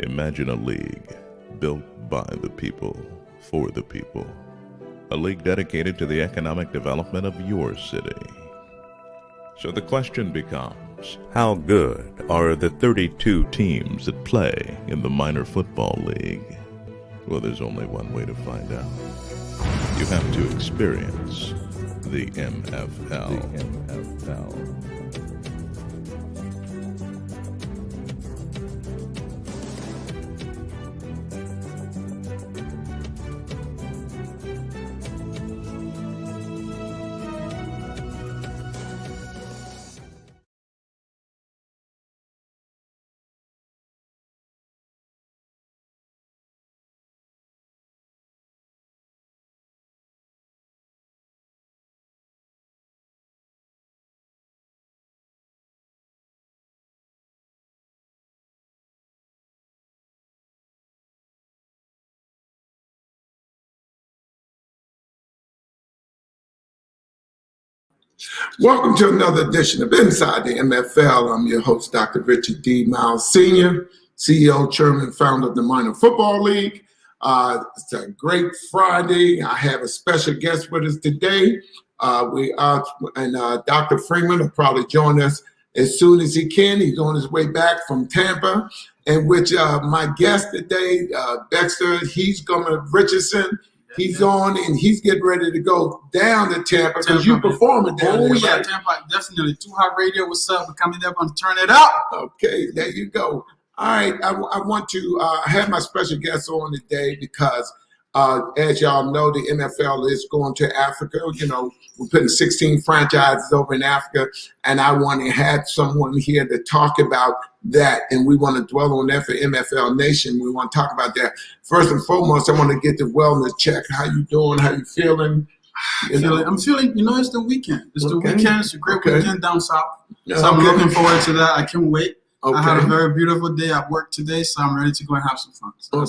Imagine a league built by the people, for the people. A league dedicated to the economic development of your city. So the question becomes, how good are the 32 teams that play in the minor football league? Well, there's only one way to find out. You have to experience the MFL. Welcome to another edition of Inside the MFL. I'm your host, Dr. Richard D. Myles Sr., CEO, Chairman, Founder of the Minor Football League. It's a great Friday. I have a special guest with us today. Dr. Freeman will probably join us as soon as he can. He's on his way back from Tampa, in which my guest today, Dexter, Richardson. He's on and he's getting ready to go down to Tampa because you performing down there. Oh, yeah, right? Tampa, definitely. Too Hot Radio, what's up? We're coming up on Turn It Up. Okay, there you go. All right, I want to have my special guest on today because, as y'all know, the MFL is going to Africa. You know, we're putting 16 franchises over in Africa, and I want to have someone here to talk about that, and we want to dwell on that for MFL Nation. We want to talk about that. First and foremost, I want to get the wellness check. How you doing? How you feeling? I'm feeling, it's the weekend. It's the weekend. It's a great weekend down south. So I'm looking forward to that. I can't wait. Okay. I had a very beautiful day at work today, so I'm ready to go and have some fun. So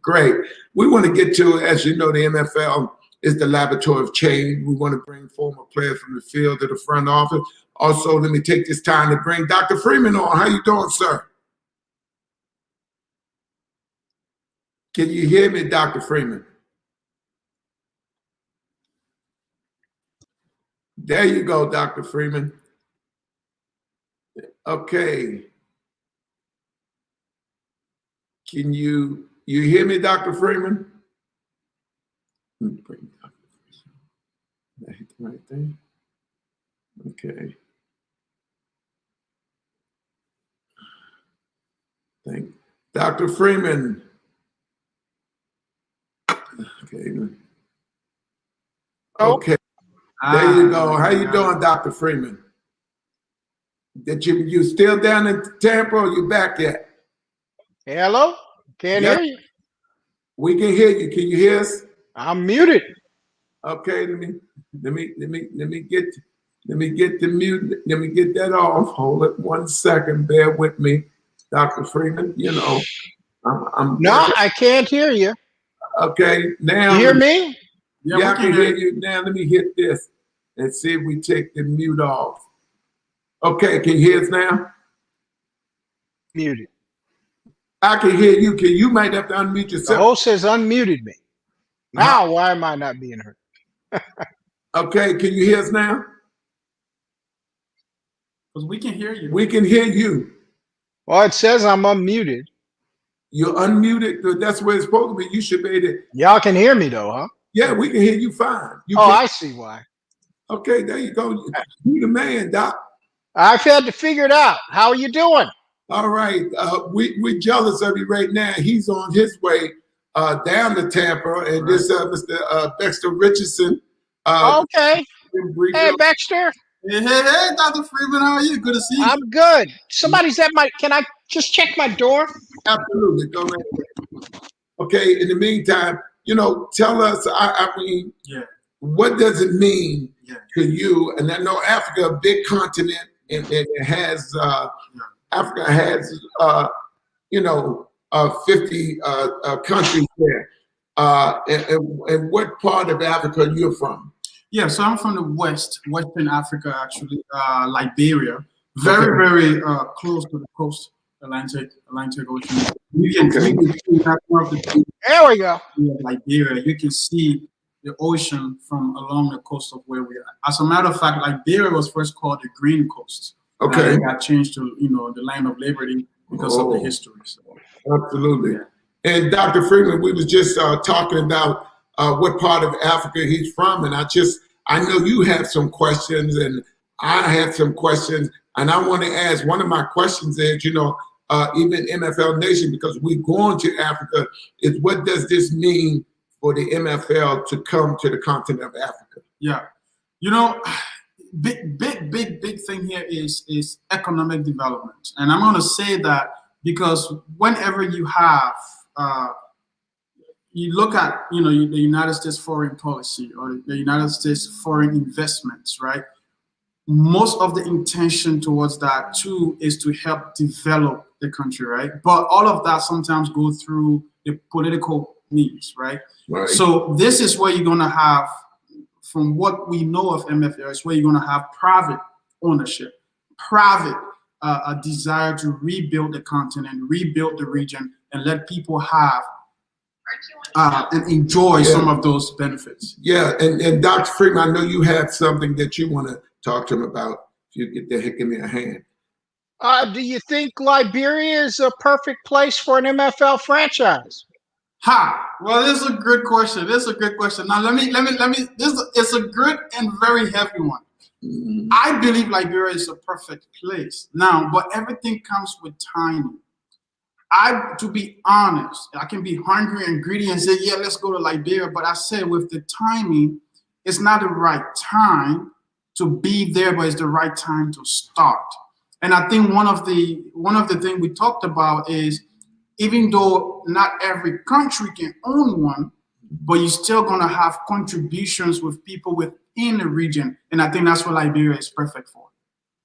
great. We want to get to, as you know, the MFL is the laboratory of change. We want to bring former players from the field to the front office. Also, let me take this time to bring Dr. Freeman on. How you doing, sir? Can you hear me, Dr. Freeman? There you go, Dr. Freeman. Okay. Can you hear me, Dr. Freeman? Let me bring Dr. Freeman. Did I hit the right thing? Okay. Thank Dr. Freeman. Okay. Okay. There you go. How you doing, Dr. Freeman? Did you still down in Tampa or you back yet? Hello? Can't hear you. We can hear you. Can you hear us? I'm muted. Okay, let me get the mute. Let me get that off. Hold it 1 second. Bear with me, Dr. Freeman. I can't hear you. Okay, now you hear me? Yeah, I can hear you now. Let me hit this and see if we take the mute off. Okay, can you hear us now? Muted. I can hear you. You might have to unmute yourself. The host has unmuted me. Now, why am I not being heard? Okay, can you hear us now? Because we can hear you. We can hear you. Well, it says I'm unmuted. You're unmuted. That's where it's supposed to be. You should be able to. Y'all can hear me though, huh? Yeah, we can hear you fine. I see why. Okay, there you go. You the man, Doc. I've had to figure it out. How are you doing? All right. We're jealous of you right now. He's on his way down to Tampa, and this Mr. Dexter Richardson. Okay. Hey, Baxter. Hey, Dr. Freeman, how are you? Good to see you. I'm good. Somebody's at can I just check my door? Absolutely. Go ahead. Okay, in the meantime, tell us, what does it mean to you? And I know Africa, a big continent, and it has, Africa has, 50 countries there. And what part of Africa you're from? Yeah, so I'm from the Western Africa, actually, Liberia. Very close to the coast. Atlantic Ocean. You can see that part of the There we go. Liberia. You can see the ocean from along the coast of where we are. As a matter of fact, Liberia was first called the Green Coast. Okay. It got changed to the Land of Liberty because of the history. So. Absolutely. Yeah. And Dr. Freeman, we was just talking about what part of Africa he's from, and I know you have some questions, and I have some questions, and I want to ask. One of my questions is, even MFL Nation, because we're going to Africa, is what does this mean for the MFL to come to the continent of Africa? Yeah, big thing here is economic development, and I'm going to say that because whenever you have you look at the United States foreign policy or the United States foreign investments, right? Most of the intention towards that too is to help develop the country, right? But all of that sometimes go through the political means, right? Right. So this is where you're gonna have, from what we know of MFL, is where you're gonna have private ownership, private a desire to rebuild the continent, rebuild the region, and let people have and enjoy some of those benefits. Yeah, and Dr. Freeman, I know you have something that you want to talk to him about. If you get there, give me a hand. Do you think Liberia is a perfect place for an MFL franchise? Well, this is a good question. Now, let me. It's a good and very heavy one. Mm-hmm. I believe Liberia is a perfect place now, but everything comes with timing. To be honest, I can be hungry and greedy and say, yeah, let's go to Liberia. But I say with the timing, it's not the right time to be there, but it's the right time to start. And I think one of the things we talked about is, even though not every country can own one, but you're still gonna have contributions with people within the region. And I think that's what Liberia is perfect for.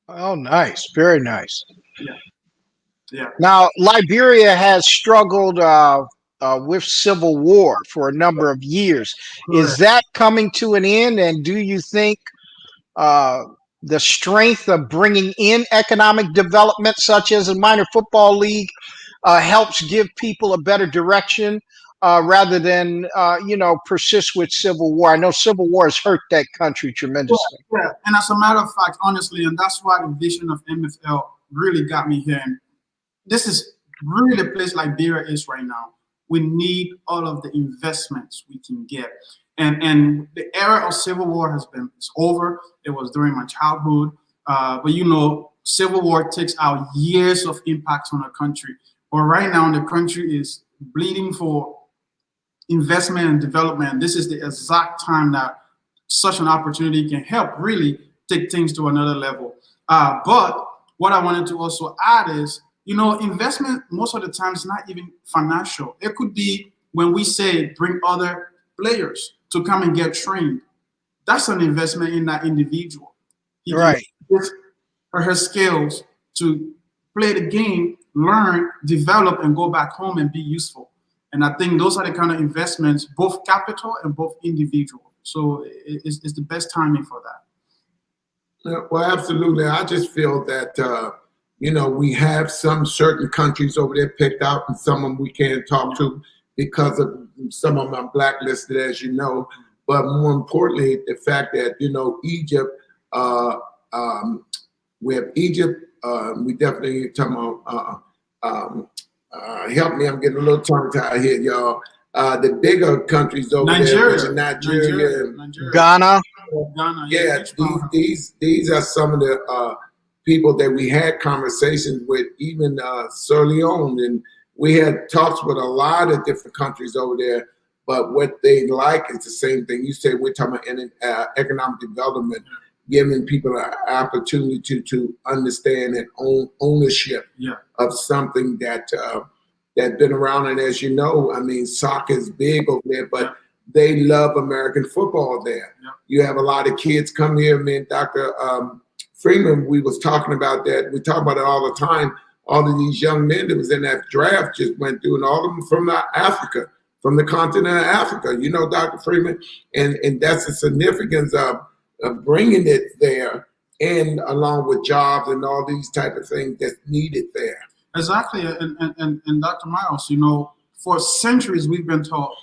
Oh, nice. Very nice. Yeah. Yeah. Now, Liberia has struggled with civil war for a number of years. Correct. Is that coming to an end? And do you think the strength of bringing in economic development, such as a minor football league, helps give people a better direction rather than, persist with civil war? I know civil war has hurt that country tremendously. Yeah. And as a matter of fact, honestly, and that's why the vision of MFL really got me here. And this is really the place Liberia is right now. We need all of the investments we can get. And the era of civil war it's over. It was during my childhood. But civil war takes out years of impact on a country. But right now, the country is bleeding for investment and development. This is the exact time that such an opportunity can help really take things to another level. But what I wanted to also add is, investment most of the time is not even financial. It could be when we say bring other players to come and get trained. That's an investment in that individual. Right. Her skills to play the game, learn, develop, and go back home and be useful. And I think those are the kind of investments, both capital and both individual. So it's the best timing for that. Well, absolutely. I just feel that, we have some certain countries over there picked out, and some of them we can't talk to because of some of them are blacklisted, as you know. But more importantly, the fact that, Egypt, we have Egypt. We definitely talking about, help me, I'm getting a little tongue-tied here, y'all. The bigger countries over there, Nigeria, Ghana. Yeah, these are some of the people that we had conversations with, even Sierra Leone, and we had talks with a lot of different countries over there. But what they like is the same thing. You say we're talking about economic development, giving people an opportunity to understand and own ownership of something that been around. And as you know, I mean, soccer is big over there, but they love American football there. Yeah. You have a lot of kids come here. Me and Dr. Freeman, we was talking about that. We talk about it all the time. All of these young men that was in that draft just went through, and all of them from Africa, from the continent of Africa. Dr. Freeman, and that's the significance of bringing it there, and along with jobs and all these type of things that's needed there. Exactly, and Dr. Myles, you know, for centuries we've been taught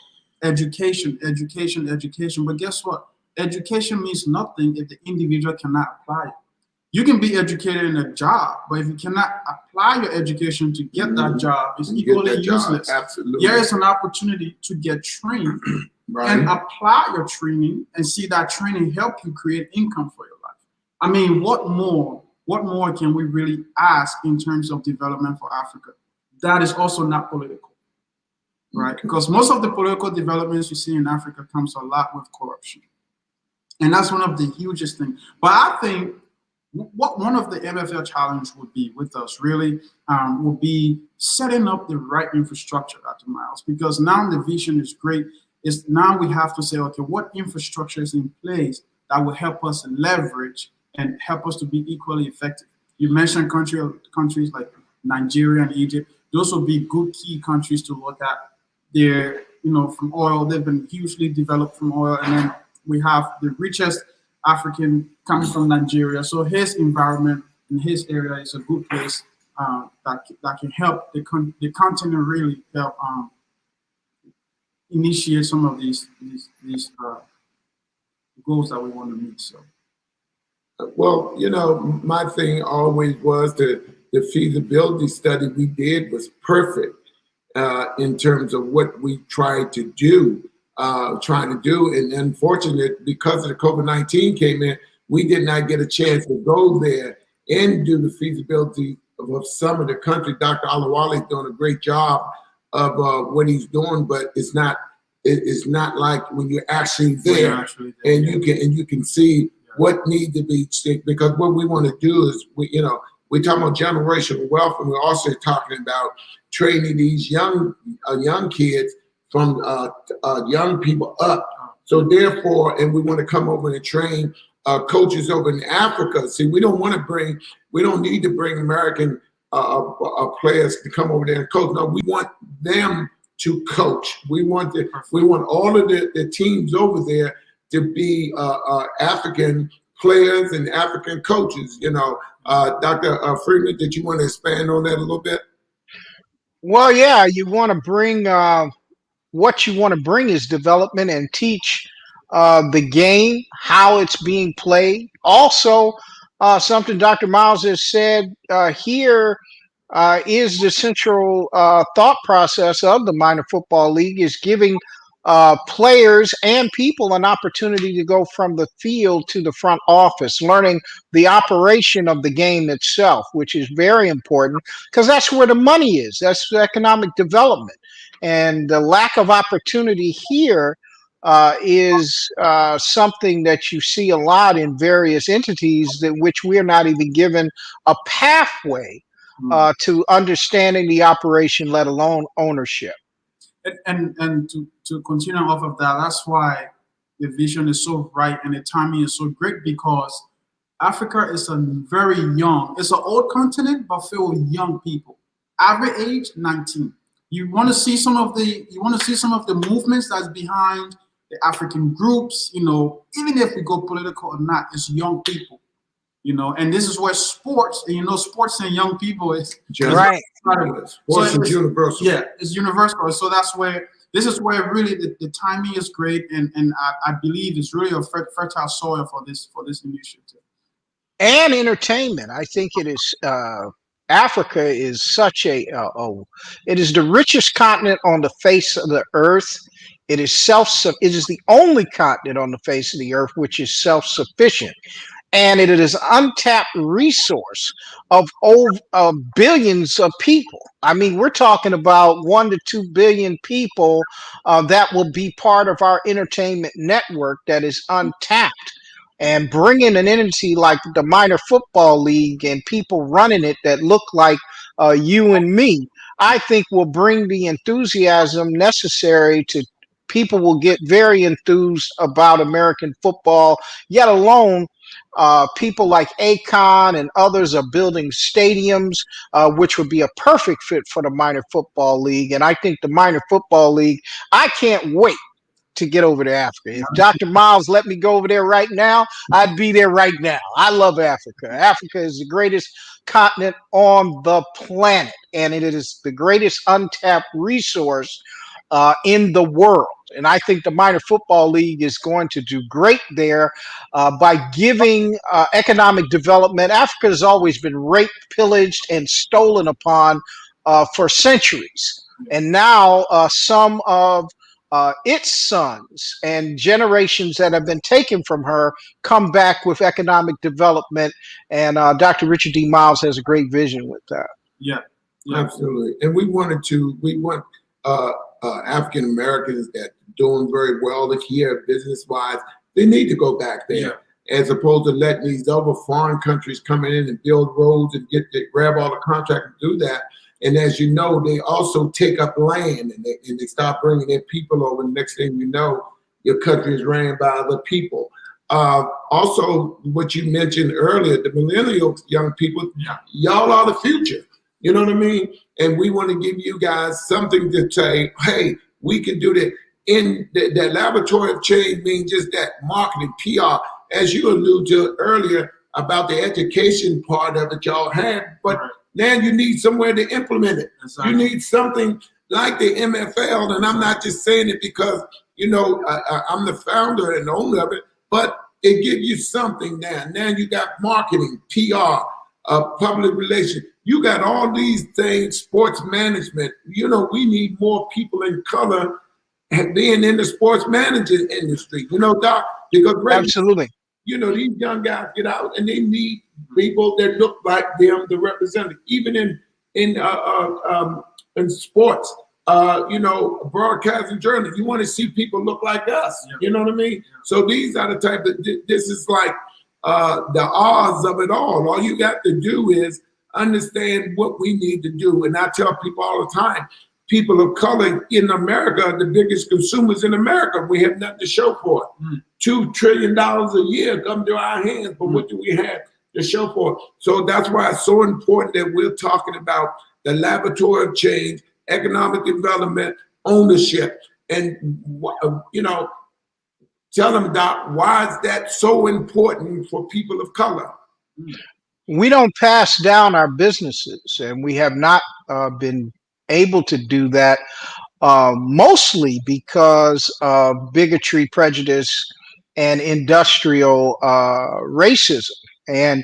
education, education, education. But guess what? Education means nothing if the individual cannot apply it. You can be educated in a job, but if you cannot apply your education to get that job, it's equally useless. Absolutely. There is an opportunity to get trained Right. and apply your training and see that training help you create income for your life. I mean, what more can we really ask in terms of development for Africa? That is also not political, right? Okay. Because most of the political developments you see in Africa comes a lot with corruption. And that's one of the hugest things. But I think what one of the MFL challenge would be with us really would be setting up the right infrastructure, Dr. Myles, because now the vision is great. Is now we have to say, okay, what infrastructure is in place that will help us leverage and help us to be equally effective? You mentioned countries like Nigeria and Egypt. Those will be good key countries to look at. They're, you know, from oil, they've been hugely developed from oil. And then we have the richest African coming from Nigeria. So his environment in his area is a good place that can help the continent really help initiate some of these goals that we want to meet. So, well, you know, my thing always was the feasibility study we did was perfect in terms of what we tried to do. And unfortunately, because of the COVID-19 came in, we did not get a chance to go there and do the feasibility of some of the country. Dr. Alawale is doing a great job of what he's doing, but it's not like when you're actually there, and you can see what needs to be, because what we want to do is we're talking about generational wealth, and we're also talking about training these young kids from young people up. So therefore, and we want to come over and train coaches over in Africa. See, we don't need to bring American players to come over there and coach. No, we want them to coach. We want all of the teams over there to be African players and African coaches. Dr. Freeman, did you want to expand on that a little bit? Well, yeah, you want to bring what you want to bring is development and teach the game, how it's being played. Also, something Dr. Myles has said here is the central thought process of the minor football league is giving players and people an opportunity to go from the field to the front office, learning the operation of the game itself, which is very important because that's where the money is. That's the economic development. And the lack of opportunity here is something that you see a lot in various entities that which we are not even given a pathway to understanding the operation, let alone ownership. And to continue off of that, that's why the vision is so right and the timing is so great, because Africa is it's an old continent, but filled with young people. Average age 19. You want to see some of the movements that's behind the African groups, even if we go political or not, it's young people. And this is where sports and young people is right. Sports is universal. Yeah, it's universal. So this is where really the timing is great, and I believe it's really a fertile soil for this initiative. And entertainment. I think it is. Africa is such it is the richest continent on the face of the earth. It is the only continent on the face of the earth which is self-sufficient. And it is untapped resource of billions of people. I mean, we're talking about 1 to 2 billion people that will be part of our entertainment network that is untapped. And bringing an entity like the minor football league and people running it that look like you and me, I think will bring the enthusiasm necessary to people will get very enthused about American football, yet alone people like Akon and others are building stadiums, which would be a perfect fit for the minor football league. And I think the minor football league, I can't wait to get over to Africa. If Dr. Myles let me go over there right now, I'd be there right now. I love Africa. Africa is the greatest continent on the planet, and it is the greatest untapped resource in the world. And I think the Minor Football League is going to do great there by giving economic development. Africa has always been raped, pillaged, and stolen upon for centuries. And now some of its sons and generations that have been taken from her come back with economic development. And Dr. Richard D. Myles has a great vision with that. Yeah, absolutely. And we want African Americans that are doing very well here business wise. They need to go back there, as opposed to letting these other foreign countries come in and build roads and grab all the contract and do that. And as you know, they also take up land and they start bringing in people over. The next thing you know, your country is ran by other people. Also, what you mentioned earlier, the millennial young people, y'all are the future. You know what I mean? And we want to give you guys something to say, hey, we can do that. In that laboratory of change means just that marketing, PR, as you alluded to earlier about the education part of it y'all had, but now you need somewhere to implement it. You need something like the MFL, and I'm not just saying it because, you know, I'm the founder and owner of it, but it gives you something now. Now you got marketing, PR, public relations. You got all these things, sports management. You know, we need more people in color being in the sports management industry. You know, Doc, because absolutely, you know, these young guys get out and they need people that look like them to represent it. Even in sports, you know, broadcasting journalists, you want to see people look like us. You know what I mean? So these are the type that this is like the odds of it all. All you got to do is understand what we need to do. And I tell people all the time, people of color in America are the biggest consumers in America. We have nothing to show for it. $2 trillion a year come to our hands, but what do we have to show for it? So that's why it's so important that we're talking about the laboratory of change, economic development, ownership. And, you know, tell them, Doc, why is that so important for people of color? We don't pass down our businesses, and we have not been able to do that mostly because of bigotry, prejudice, and industrial racism. And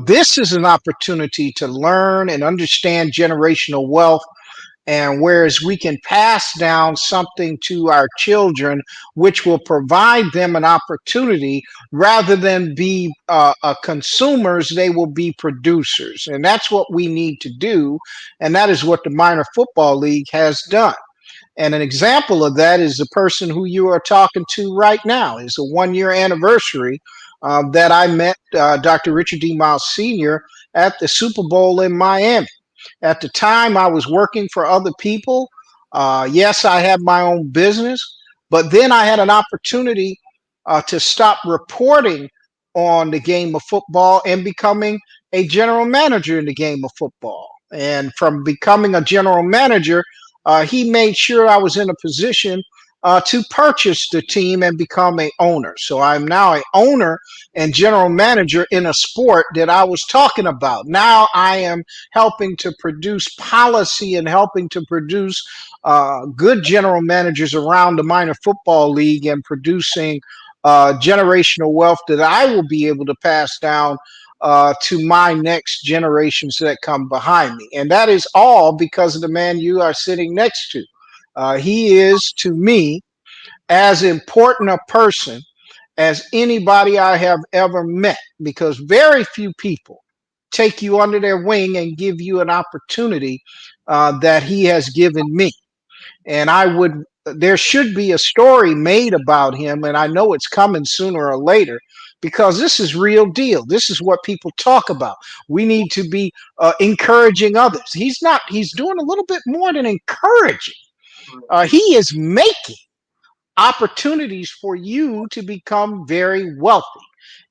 this is an opportunity to learn and understand generational wealth. And whereas we can pass down something to our children, which will provide them an opportunity, rather than be consumers, they will be producers. And that's what we need to do. And that is what the Minor Football League has done. And an example of that is the person who you are talking to right now. It's a 1-year anniversary that I met Dr. Richard D. Myles Sr. at the Super Bowl in Miami. At the time, I was working for other people. Yes, I had my own business, but then I had an opportunity to stop reporting on the game of football and becoming a general manager in the game of football. And from becoming a general manager, he made sure I was in a position to purchase the team and become an owner. So I'm now an owner and general manager in a sport that I was talking about. Now I am helping to produce policy and helping to produce good general managers around the Minor Football League and producing generational wealth that I will be able to pass down to my next generations that come behind me. And that is all because of the man you are sitting next to. He is, to me, as important a person as anybody I have ever met, because very few people take you under their wing and give you an opportunity that he has given me. And there should be a story made about him, and I know it's coming sooner or later, because this is real deal. This is what people talk about. We need to be encouraging others. He's doing a little bit more than encouraging. He is making opportunities for you to become very wealthy.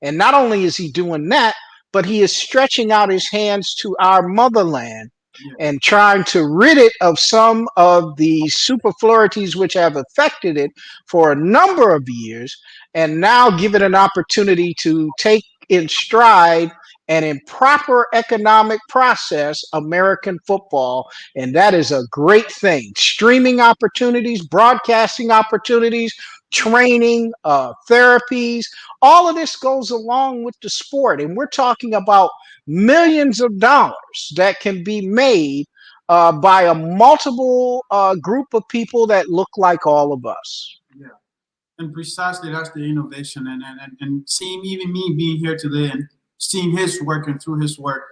And not only is he doing that, but he is stretching out his hands to our motherland and trying to rid it of some of the superfluities which have affected it for a number of years, and now give it an opportunity to take in stride and in proper economic process American football. And that is a great thing. Streaming opportunities, broadcasting opportunities, training, therapies, all of this goes along with the sport. And we're talking about millions of dollars that can be made by a multiple group of people that look like all of us. Yeah, and precisely that's the innovation. And seeing even me being here today and seeing his work and through his work,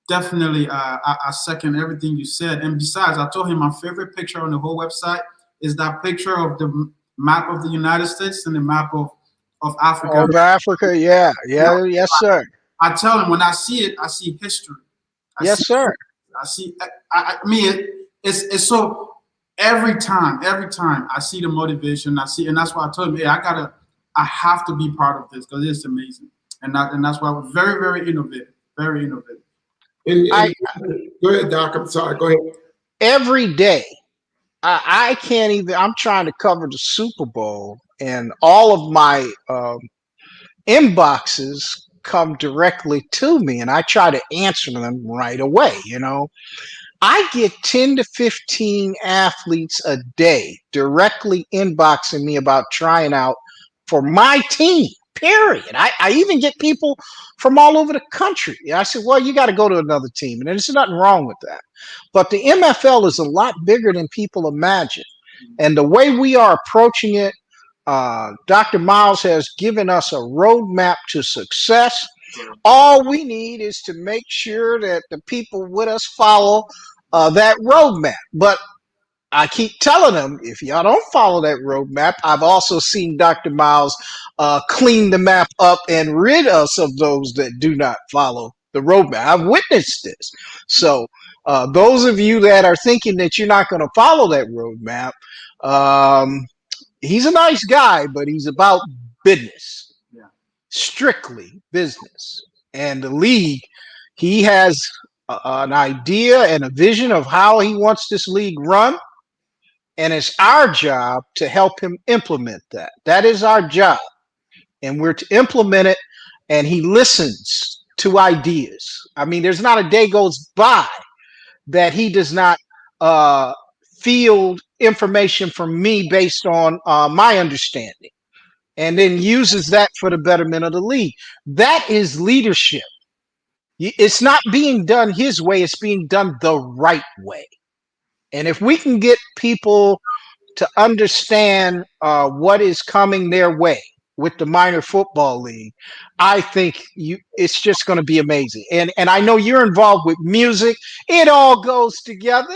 definitely I second everything you said. And besides, I told him my favorite picture on the whole website is that picture of the map of the United States and the map of Africa. Of Africa, yeah, yes, sir. I tell him when I see it, I see history. Yes, sir. I see. I mean, it's so every time I see the motivation, I see, and that's why I told him, hey, I have to be part of this because it's amazing, and that's why we're very, very innovative, very innovative. Go ahead, Doc. I'm sorry. Go ahead. Every day, I can't even. I'm trying to cover the Super Bowl, and all of my inboxes come directly to me, and I try to answer them right away. I get 10 to 15 athletes a day directly inboxing me about trying out for my team, period. I even get people from all over the country. I said, well, you got to go to another team. And there's nothing wrong with that. But the MFL is a lot bigger than people imagine. And the way we are approaching it, Dr. Myles has given us a roadmap to success. All we need is to make sure that the people with us follow that roadmap. But I keep telling them, if y'all don't follow that roadmap, I've also seen Dr. Myles clean the map up and rid us of those that do not follow the roadmap. I've witnessed this. So those of you that are thinking that you're not going to follow that roadmap, he's a nice guy, but he's about business, strictly business. And the league, he has an idea and a vision of how he wants this league run. And it's our job to help him implement that. That is our job. And we're to implement it. And he listens to ideas. I mean, there's not a day goes by that he does not field information from me based on my understanding, and then uses that for the betterment of the league. That is leadership. It's not being done his way, it's being done the right way. And if we can get people to understand what is coming their way with the minor football league, I think it's just going to be amazing. And I know you're involved with music. It all goes together.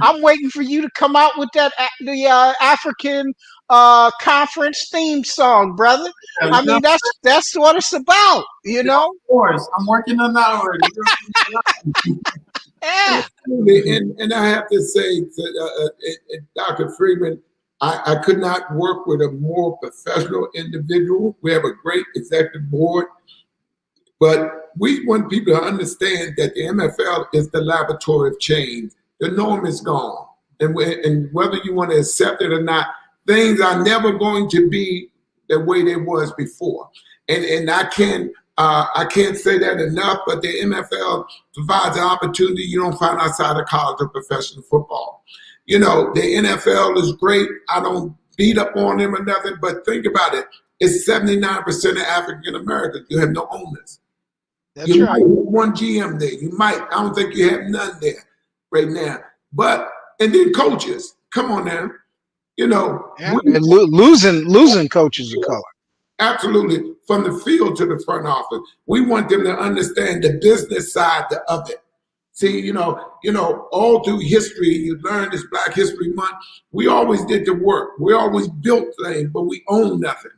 I'm waiting for you to come out with the African conference theme song, brother. I mean, that's what it's about, Of course, I'm working on that already. Yeah. And I have to say to Dr. Freeman, I could not work with a more professional individual. We have a great executive board, but we want people to understand that the MFL is the laboratory of change. The norm is gone. And whether you want to accept it or not, things are never going to be the way they was before. And I can't say that enough, but the MFL provides an opportunity you don't find outside of college or professional football. The NFL is great. I don't beat up on them or nothing, but think about it. It's 79% of African Americans. You have no owners. That's you right. might have one GM there. You might. I don't think you have none there right now. And then coaches. Come on now. And losing coaches of color. Absolutely. From the field to the front office. We want them to understand the business side of it. See, all through history, you learn this Black History Month. We always did the work. We always built things, but we own nothing.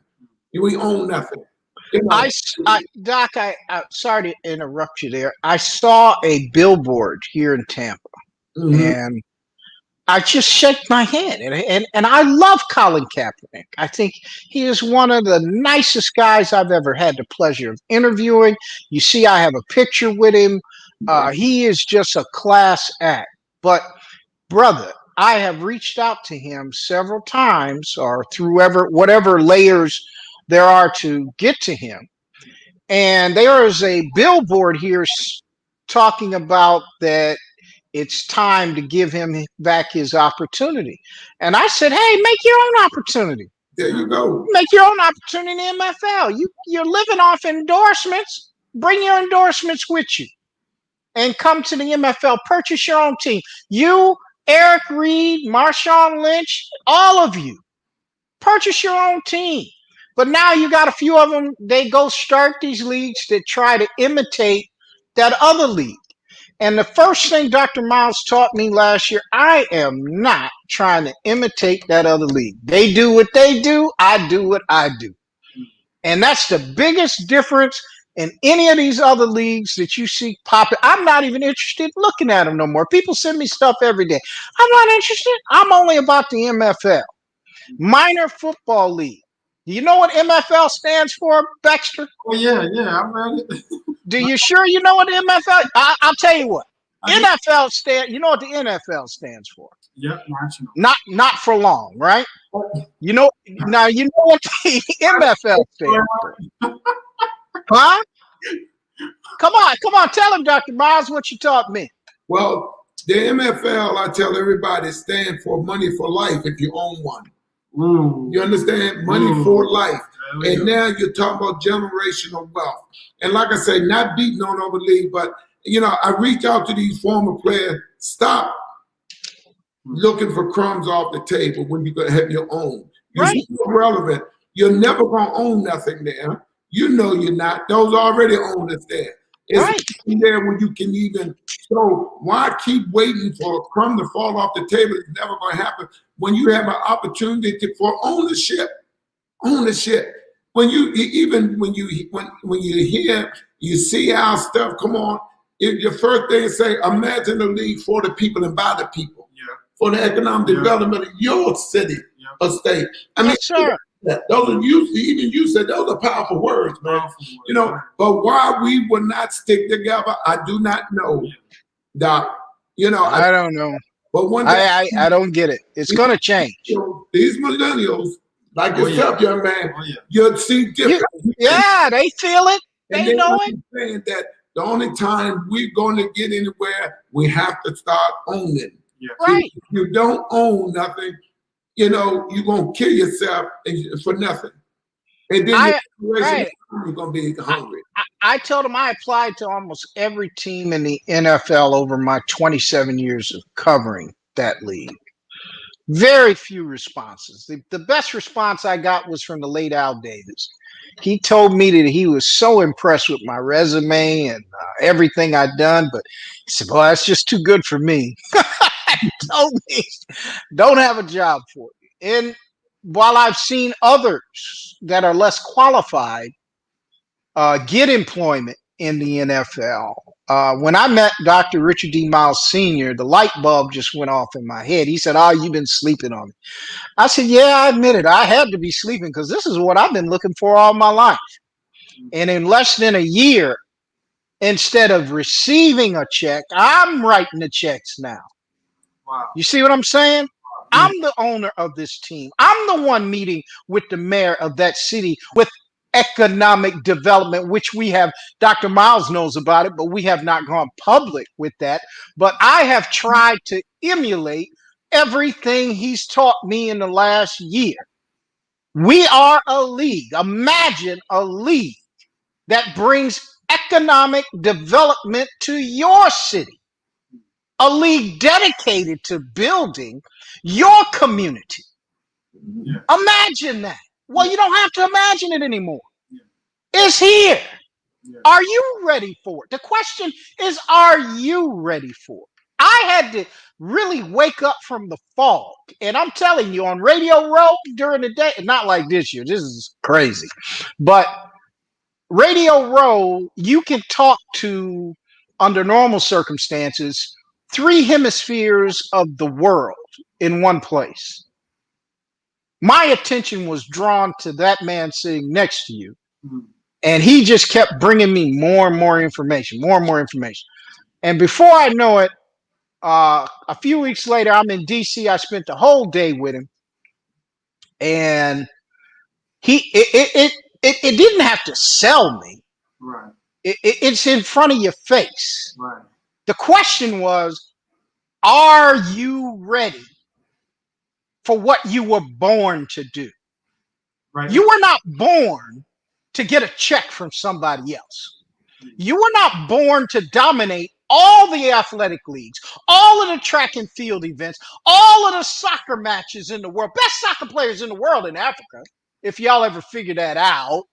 We own nothing. Doc, I'm sorry to interrupt you there. I saw a billboard here in Tampa, and I just shook my head. And I love Colin Kaepernick. I think he is one of the nicest guys I've ever had the pleasure of interviewing. You see, I have a picture with him He is just a class act. But brother, I have reached out to him several times, or through whatever layers there are to get to him. And there is a billboard here talking about that it's time to give him back his opportunity. And I said, hey, make your own opportunity. There you go. Make your own opportunity in the MFL. You're living off endorsements. Bring your endorsements with you and come to the MFL. Purchase your own team. You, Eric Reed, Marshawn Lynch, all of you, purchase your own team. But now you got a few of them, they go start these leagues that try to imitate that other league. And the first thing Dr. Myles taught me last year, I am not trying to imitate that other league. They do what they do, I do what I do. And that's the biggest difference in any of these other leagues that you see popping. I'm not even interested in looking at them no more. People send me stuff every day. I'm not interested. I'm only about the MFL. Minor Football League. Do you know what MFL stands for, Baxter? Oh, yeah, I read it. Do you sure you know what the MFL? I'll tell you what. NFL stand. You know what the NFL stands for? Yeah, national. Not for long, right? You know. Now you know what the MFL stands for. Huh? Come on. Tell him, Dr. Myles, what you taught me. Well, the MFL, I tell everybody, stand for money for life if you own one. You understand? Money for life. And now you're talking about generational wealth. And like I say, not beating on over league, but I reach out to these former players. Stop looking for crumbs off the table when you're gonna have your own. You're still relevant. You're never gonna own nothing there. You know you're not. Those already owners there. It's there when you can even. So why keep waiting for a crumb to fall off the table? It's never going to happen. When you have an opportunity for ownership. When you hear, you see our stuff. Come on, your first thing is say, imagine a league for the people and by the people. Yeah. For the economic development of your city or state. I mean, sure. Those are you said those are powerful words, man. But why we will not stick together, I do not know. Doc, I don't know. But one day, I don't get it. It's gonna change. These millennials, like yourself, young man, you'll see different. They feel it. They know it. Saying that the only time we're going to get anywhere, we have to start owning. Yeah. Right. If you don't own nothing, you're going to kill yourself for nothing. And then you're going to be hungry. I told him I applied to almost every team in the NFL over my 27 years of covering that league. Very few responses. The best response I got was from the late Al Davis. He told me that he was so impressed with my resume and everything I'd done, but he said, "Boy, that's just too good for me." He told me, "Don't have a job for you." And while I've seen others that are less qualified get employment in the NFL, when I met Dr. Richard D. Myles Sr., the light bulb just went off in my head. He said, "Oh, you've been sleeping on me." I said, "Yeah, I admit it. I had to be sleeping because this is what I've been looking for all my life." And in less than a year, instead of receiving a check, I'm writing the checks now. Wow. You see what I'm saying? I'm the owner of this team. I'm the one meeting with the mayor of that city with economic development, which we have. Dr. Myles knows about it, but we have not gone public with that. But I have tried to emulate everything he's taught me in the last year. We are a league. Imagine a league that brings economic development to your city. A league dedicated to building your community. Yeah. Imagine that. Well, you don't have to imagine it anymore. Yeah. It's here. Yeah. Are you ready for it? The question is, are you ready for it? I had to really wake up from the fog. And I'm telling you, on Radio Row during the day, not like this year, this is crazy. But Radio Row, you can talk to, under normal circumstances, 3 hemispheres of the world in one place. My attention was drawn to that man sitting next to you. And he just kept bringing me more and more information, more and more information. And before I know it, a few weeks later, I'm in DC. I spent the whole day with him, and it didn't have to sell me. Right. It's in front of your face. Right. The question was, are you ready for what you were born to do? Right. You were not born to get a check from somebody else. You were not born to dominate all the athletic leagues, all of the track and field events, all of the soccer matches in the world, best soccer players in the world in Africa, if y'all ever figure that out.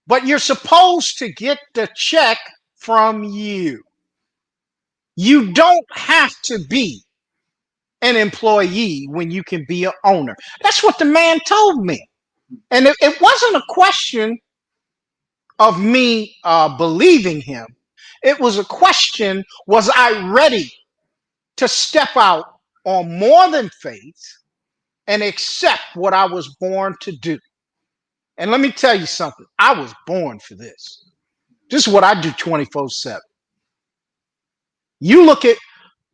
But you're supposed to get the check from you. You don't have to be an employee when you can be an owner. That's what the man told me. And it wasn't a question of me believing him. It was a question, was I ready to step out on more than faith and accept what I was born to do? And let me tell you something. I was born for this. This is what I do 24/7. You look at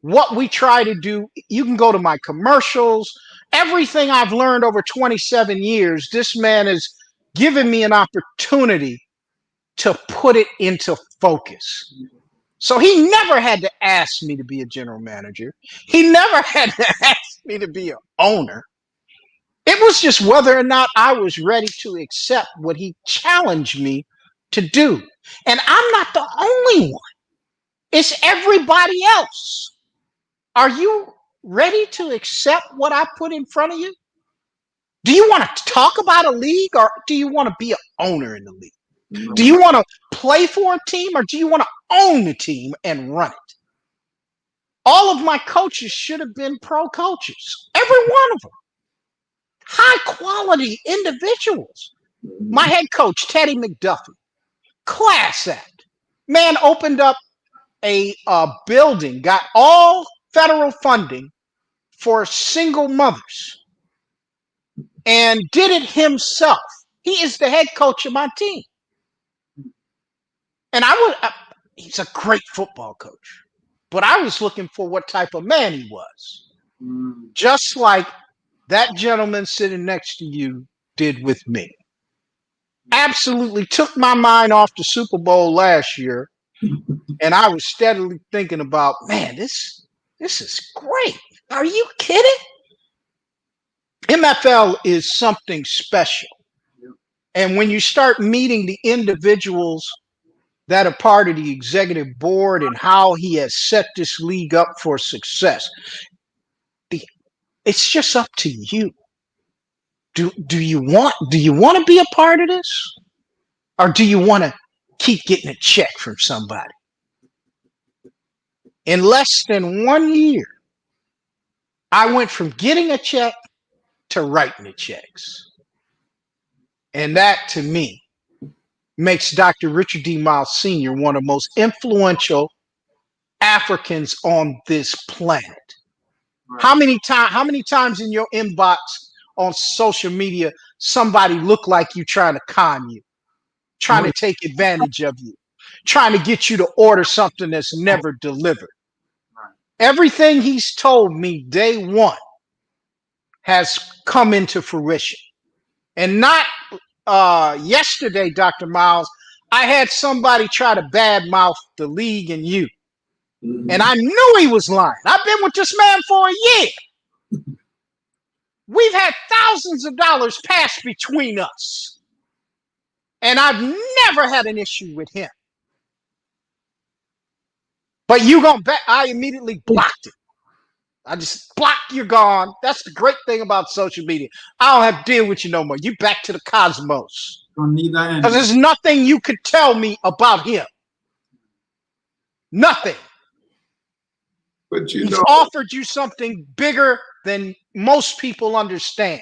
what we try to do. You can go to my commercials. Everything I've learned over 27 years, this man has given me an opportunity to put it into focus. So he never had to ask me to be a general manager. He never had to ask me to be an owner. It was just whether or not I was ready to accept what he challenged me to do. And I'm not the only one. It's everybody else. Are you ready to accept what I put in front of you? Do you want to talk about a league, or do you want to be an owner in the league? Do you want to play for a team, or do you want to own the team and run it? All of my coaches should have been pro coaches. Every one of them. High quality individuals. My head coach, Teddy McDuffie, class act. Man opened up a building, got all federal funding for single mothers, and did it himself. He is the head coach of my team. And he's a great football coach, but I was looking for what type of man he was. Just like that gentleman sitting next to you did with me. Absolutely took my mind off the Super Bowl last year, and I was steadily thinking about, man, this is great. Are you kidding? MFL is something special. And when you start meeting the individuals that are part of the executive board and how he has set this league up for success, it's just up to you. Do you want to be a part of this? Or do you want to keep getting a check from somebody? In less than 1 year, I went from getting a check to writing the checks. And that, to me, makes Dr. Richard D. Myles Sr. one of the most influential Africans on this planet. Right. How many times in your inbox on social media somebody look like you trying to con you, trying to take advantage of you, trying to get you to order something that's never delivered? Right. Everything he's told me day one has come into fruition. And not yesterday, Dr. Myles, I had somebody try to badmouth the league and you. Mm-hmm. And I knew he was lying. I've been with this man for a year. We've had thousands of dollars pass between us. And I've never had an issue with him. But you gonna bet I immediately blocked it. I just blocked, you're gone. That's the great thing about social media. I don't have to deal with you no more. You back to the cosmos. Don't need that. Because there's nothing you could tell me about him. Nothing. But He's offered you something bigger than most people understand.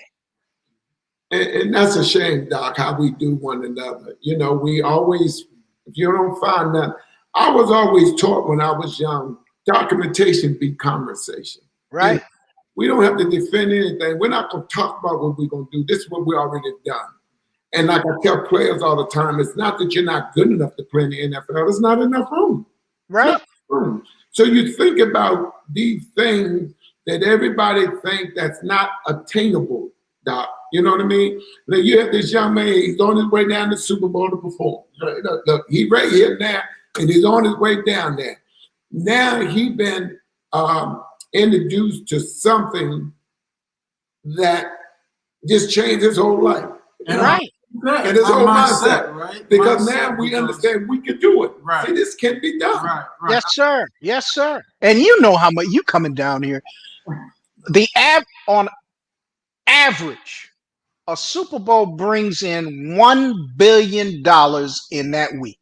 And that's a shame, Doc, how we do one another. You know, we always, if you don't find that, I was always taught when I was young, documentation be conversation. Right. You know, we don't have to defend anything. We're not going to talk about what we're going to do. This is what we already done. And like I tell players all the time, it's not that you're not good enough to play in the NFL. There's not enough room. Right. Room. So you think about these things that everybody think that's not attainable, Doc. You know what I mean? Like you have this young man, he's on his way down to the Super Bowl to perform. Look, he's right here now, and he's on his way down there. Now he's been introduced to something that just changed his whole life. Right. And his whole mindset, right? Because now we understand we can do it. Right. See, this can be done. Right. Yes, sir. Yes, sir. And you know how much you coming down here. On average, a Super Bowl brings in $1 billion in that week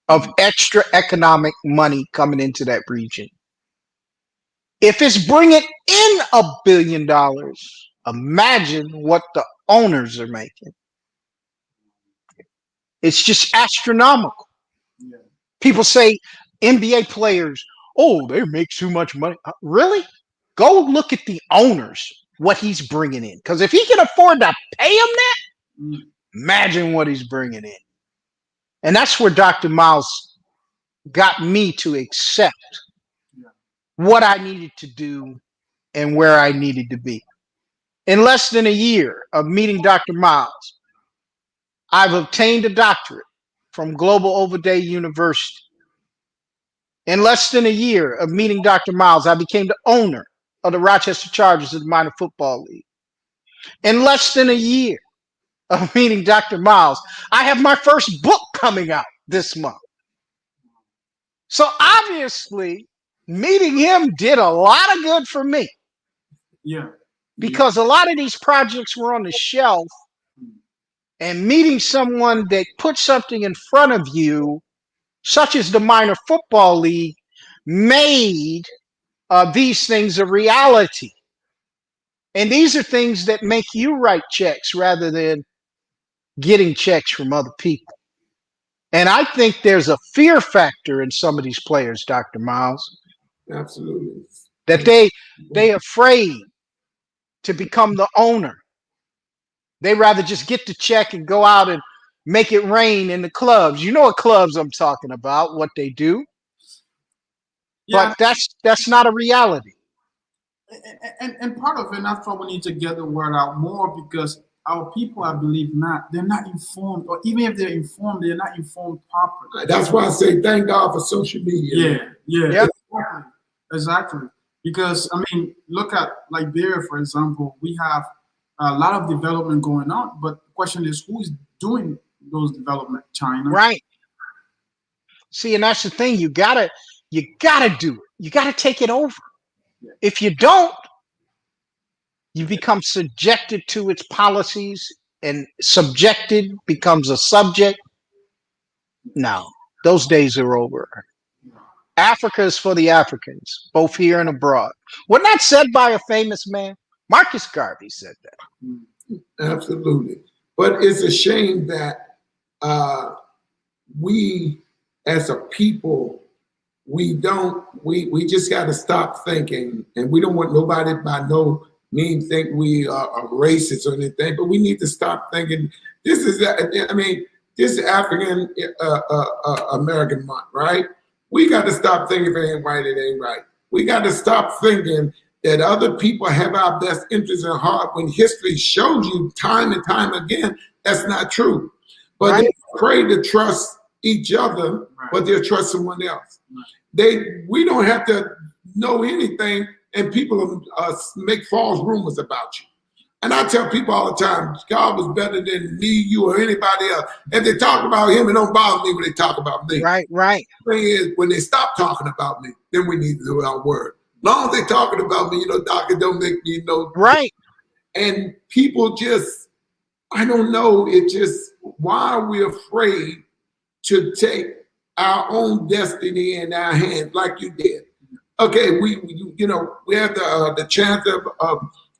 of extra economic money coming into that region. If it's bringing in $1 billion, imagine what the owners are making. It's just astronomical. Yeah. People say NBA players, oh, they make too much money. Really? Go look at the owners, what he's bringing in. Because if he can afford to pay him that, imagine what he's bringing in. And that's where Dr. Myles got me to accept what I needed to do and where I needed to be. In less than a year of meeting Dr. Myles, I've obtained a doctorate from Global Overday University. In less than a year of meeting Dr. Myles, I became the owner of the Rochester Chargers of the Minor Football League. In less than a year of meeting Dr. Myles, I have my first book coming out this month. So obviously, meeting him did a lot of good for me. Yeah. Because a lot of these projects were on the shelf, and meeting someone that put something in front of you, such as the Minor Football League, made these things a reality. And these are things that make you write checks rather than getting checks from other people. And I think there's a fear factor in some of these players, Dr. Myles. Absolutely. That they afraid to become the owner. They rather just get the check and go out and make it rain in the clubs. You know what clubs I'm talking about, what they do. Yeah. But that's not a reality. And part of it, that's why we need to get the word out more, because our people, I believe, they're not informed, or even if they're informed, they're not informed properly. That's why I say thank God for social media. Yeah. Exactly. Because, I mean, look at Liberia, for example. We have a lot of development going on, but the question is, who is doing those development? China. Right. See, and that's the thing. You gotta do it. You gotta take it over. Yeah. If you don't, you become subjected to its policies, and subjected becomes a subject. No, those days are over. Africa is for the Africans, both here and abroad. Wasn't that said by a famous man? Marcus Garvey said that. Absolutely. But it's a shame that we as a people, we just got to stop thinking, and we don't want nobody by no means think we are racist or anything, but we need to stop thinking this is African American month, right? We got to stop thinking if it ain't right, it ain't right. We got to stop thinking that other people have our best interests in heart when history shows you time and time again that's not true. But Right. they're afraid to trust each other, Right. but they'll trust someone else. Right. We don't have to know anything, and people make false rumors about you. And I tell people all the time, God was better than me, you, or anybody else. If they talk about him, it don't bother me when they talk about me. Right. The thing is, when they stop talking about me, then we need to do our word. As long as they talking about me, Doc, it don't make me know. Right. And people just, I don't know, it just, why are we afraid to take our own destiny in our hands like you did? Okay, we have the chance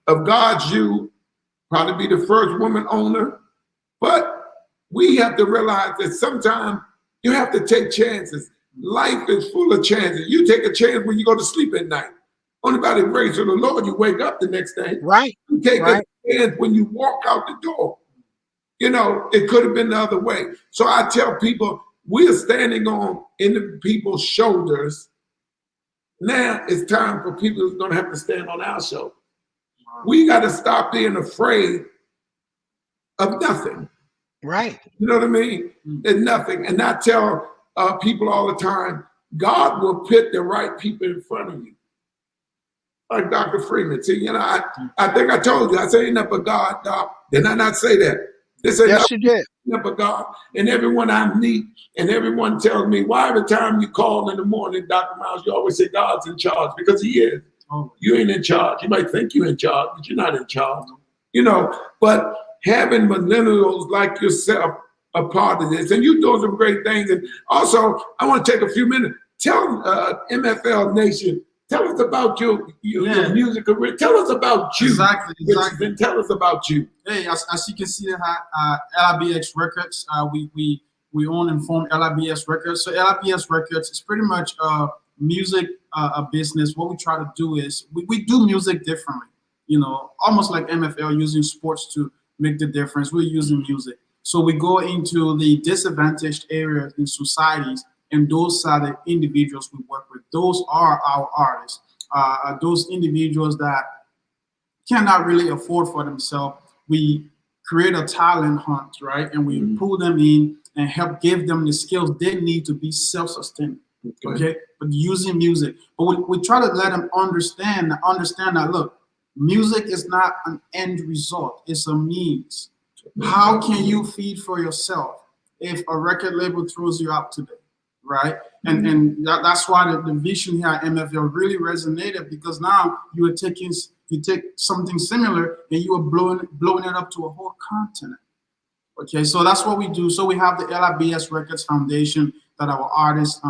of God's you, probably be the first woman owner, but we have to realize that sometimes you have to take chances. Life is full of chances. You take a chance when you go to sleep at night. Only by the grace of the Lord you wake up the next day. Right. You take Right. a chance when you walk out the door. You know, it could have been the other way. So I tell people, we are standing on in the people's shoulders. Now it's time for people who's going to have to stand on our shoulders. We got to stop being afraid of nothing. Right. You know what I mean? There's nothing. And I tell people all the time, God will put the right people in front of you. Like Dr. Freeman. See, you know, I think I told you, I say, ain't nothing but God, Doc. Did I not say that? This ain't Yes, you did. nothing but God. And everyone I meet, and everyone tells me, why every time you call in the morning, Dr. Myles, you always say God's in charge? Because he is. You ain't in charge. You might think you're in charge, but you're not in charge. You know, but having millennials like yourself a part of this, and you're doing some great things. And also, I want to take a few minutes. Tell MFL Nation, tell us about your music career. Tell us about you. Exactly. Then tell us about you. Hey, as you can see, LIBX Records, we own and form LIBS Records. So LIBS Records is pretty much music a business. What we try to do is we do music differently, you know, almost like MFL, using sports to make the difference. We're using music. So we go into the disadvantaged areas in societies, and those are the individuals we work with. Those are our artists. Those individuals that cannot really afford for themselves. We create a talent hunt, right? And we pull them in and help give them the skills they need to be self-sustaining. Okay, but using music, but we try to let them understand that, look, music is not an end result, it's a means. How can you feed for yourself if a record label throws you out today, right? And that's why the vision here at MFL really resonated, because now you take something similar and you are blowing it up to a whole continent. Okay, so that's what we do. So we have the LIBS Records Foundation that our artists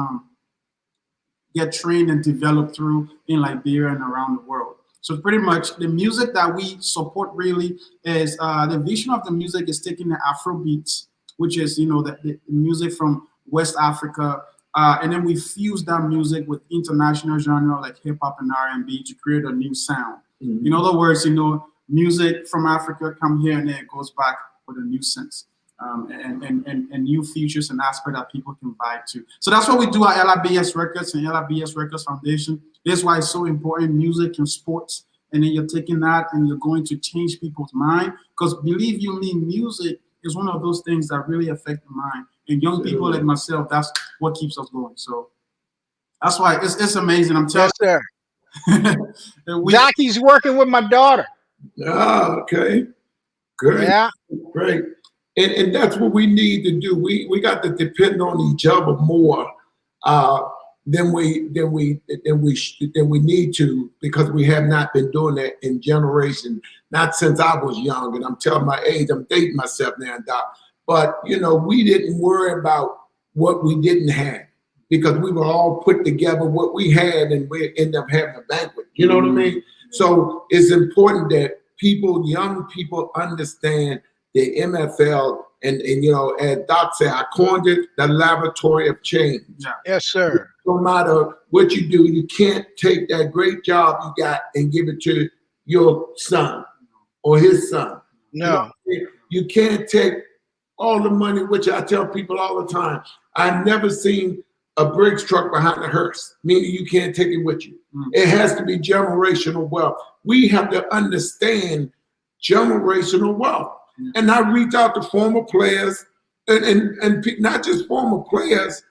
get trained and developed through in Liberia and around the world. So pretty much the music that we support really is the vision of the music is taking the Afro beats, which is, you know, the music from West Africa, and then we fuse that music with international genre like hip hop and R&B to create a new sound. In other words, you know, music from Africa come here and then it goes back with a new sense. And new features and aspects that people can vibe to. So that's what we do at LIBS Records and LIBS Records Foundation. That's why it's so important, music and sports. And then you're taking that and you're going to change people's mind. Because believe you me, music is one of those things that really affect the mind. And young people like myself, that's what keeps us going. So that's why it's amazing. I'm telling you. Yes, sir. Jackie's working with my daughter. Okay. Great. Yeah. Great. And that's what we need to do. We got to depend on each other more than we need to, because we have not been doing that in generations, not since I was young. And I'm telling my age, I'm dating myself now, Doc. But you know, we didn't worry about what we didn't have, because we were all put together what we had, and we end up having a banquet. You know what I mean? So it's important that young people understand the MFL, and you know, as Doc said, I coined it the laboratory of change. Yes, sir. No matter what you do, you can't take that great job you got and give it to your son or his son. No. You can't take all the money, which I tell people all the time. I've never seen a Briggs truck behind a hearse, meaning you can't take it with you. It has to be generational wealth. We have to understand generational wealth. And I reach out to former players, and not just former players,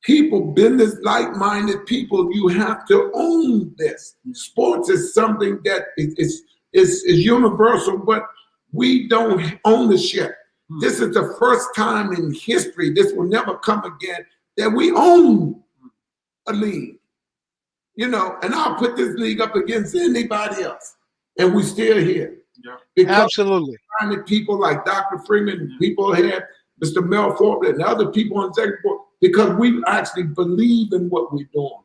people, business, like-minded people. You have to own this. Sports is something that is universal, but we don't own the ship. This is the first time in history, this will never come again, that we own a league. You know, and I'll put this league up against anybody else, and we're still here. Because absolutely. People like Dr. Freeman, people here, Mr. Mel Ford, and other people on the executive board, because we actually believe in what we're doing.